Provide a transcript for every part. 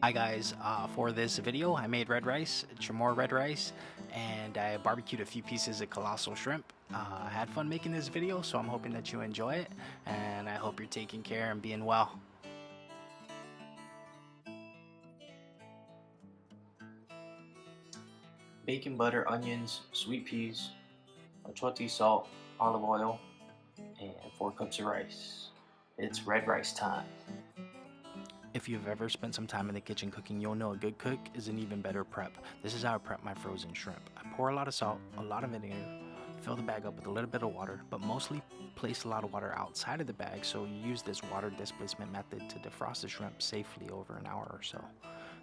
Hi guys, for this video I made red rice, Chamorro Red Rice, and I barbecued a few pieces of colossal shrimp. I had fun making this video, so I'm hoping that you enjoy it, and I hope you're taking care and being well. Bacon, butter, onions, sweet peas, achoti salt, olive oil, and 4 cups of rice. It's red rice time. If you've ever spent some time in the kitchen cooking, you'll know a good cook is an even better prep. This is how I prep my frozen shrimp. I pour a lot of salt, a lot of vinegar, fill the bag up with a little bit of water, but mostly place a lot of water outside of the bag, so you use this water displacement method to defrost the shrimp safely over an hour or so.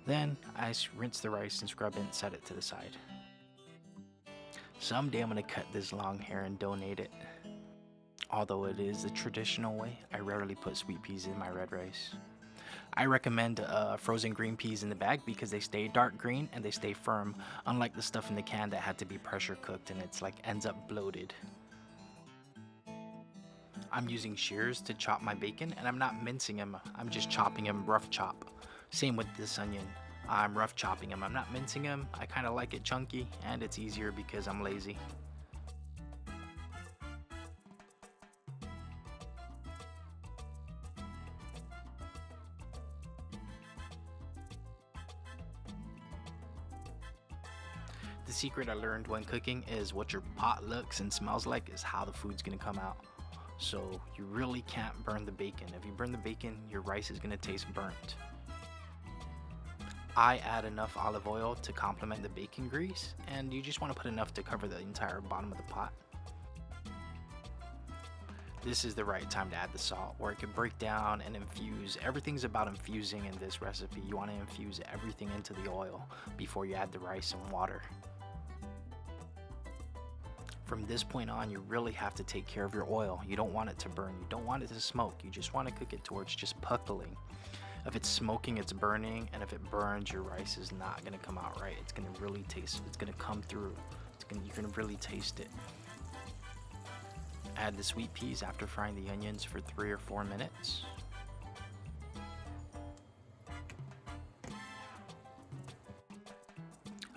Then I rinse the rice and scrub it and set it to the side. Someday I'm going to cut this long hair and donate it. Although it is the traditional way, I rarely put sweet peas in my red rice. I recommend frozen green peas in the bag because they stay dark green and they stay firm, unlike the stuff in the can that had to be pressure cooked and it's like ends up bloated. I'm using shears to chop my bacon, and I'm not mincing them, I'm just chopping them rough chop. Same with this onion. I'm rough chopping them, I'm not mincing them. I kind of like it chunky, and it's easier because I'm lazy. The secret I learned when cooking is what your pot looks and smells like is how the food's gonna come out. So you really can't burn the bacon. If you burn the bacon, your rice is gonna taste burnt. I add enough olive oil to complement the bacon grease, and you just want to put enough to cover the entire bottom of the pot. This is the right time to add the salt, where it can break down and infuse. Everything's about infusing in this recipe. You want to infuse everything into the oil before you add the rice and water. From this point on, you really have to take care of your oil. You don't want it to burn, you don't want it to smoke, you just want to cook it to where it's just puckling. If it's smoking, it's burning, and if it burns, your rice is not going to come out right. It's going to really taste, it's going to come through. You're going to really taste it. Add the sweet peas after frying the onions for 3 or 4 minutes.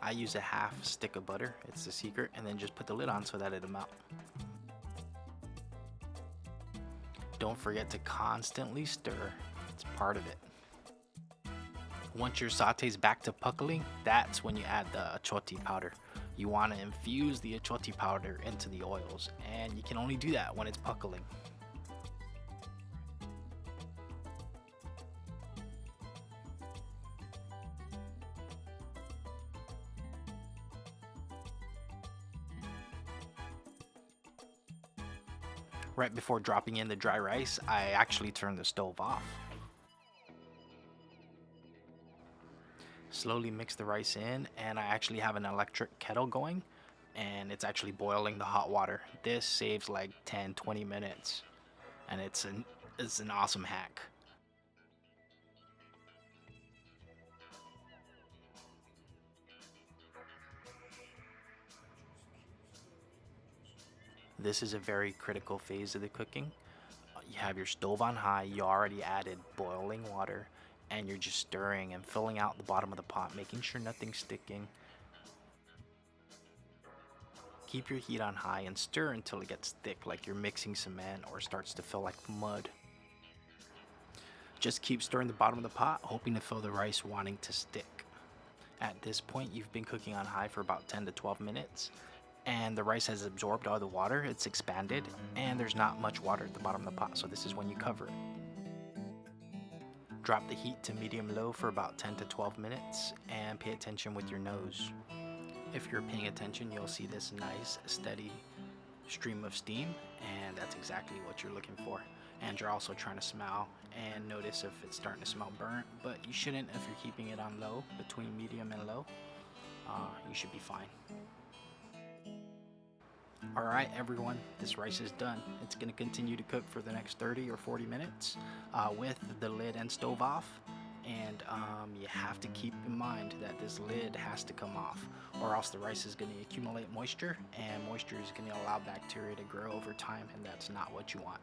I use a half stick of butter, it's the secret, and then just put the lid on so that it'll melt. Don't forget to constantly stir, it's part of it. Once your sauté is back to puckling, that's when you add the achoti powder. You want to infuse the achoti powder into the oils, and you can only do that when it's puckling. Right before dropping in the dry rice, I actually turn the stove off. Slowly mix the rice in, and I actually have an electric kettle going, and it's actually boiling the hot water. This saves like 10-20 minutes, and it's an awesome hack. This is a very critical phase of the cooking. You have your stove on high, you already added boiling water, and you're just stirring and filling out the bottom of the pot, making sure nothing's sticking. Keep your heat on high and stir until it gets thick, like you're mixing cement, or starts to feel like mud. Just keep stirring the bottom of the pot, hoping to fill the rice wanting to stick. At this point, you've been cooking on high for about 10 to 12 minutes, and the rice has absorbed all the water, it's expanded, and there's not much water at the bottom of the pot, so this is when you cover it. Drop the heat to medium-low for about 10 to 12 minutes, and pay attention with your nose. If you're paying attention, you'll see this nice, steady stream of steam, and that's exactly what you're looking for. And you're also trying to smell and notice if it's starting to smell burnt, but you shouldn't if you're keeping it on low, between medium and low. You should be fine. Alright everyone, this rice is done. It's going to continue to cook for the next 30 or 40 minutes with the lid and stove off. And you have to keep in mind that this lid has to come off, or else the rice is going to accumulate moisture, and moisture is going to allow bacteria to grow over time, and that's not what you want.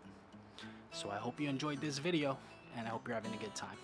So I hope you enjoyed this video, and I hope you're having a good time.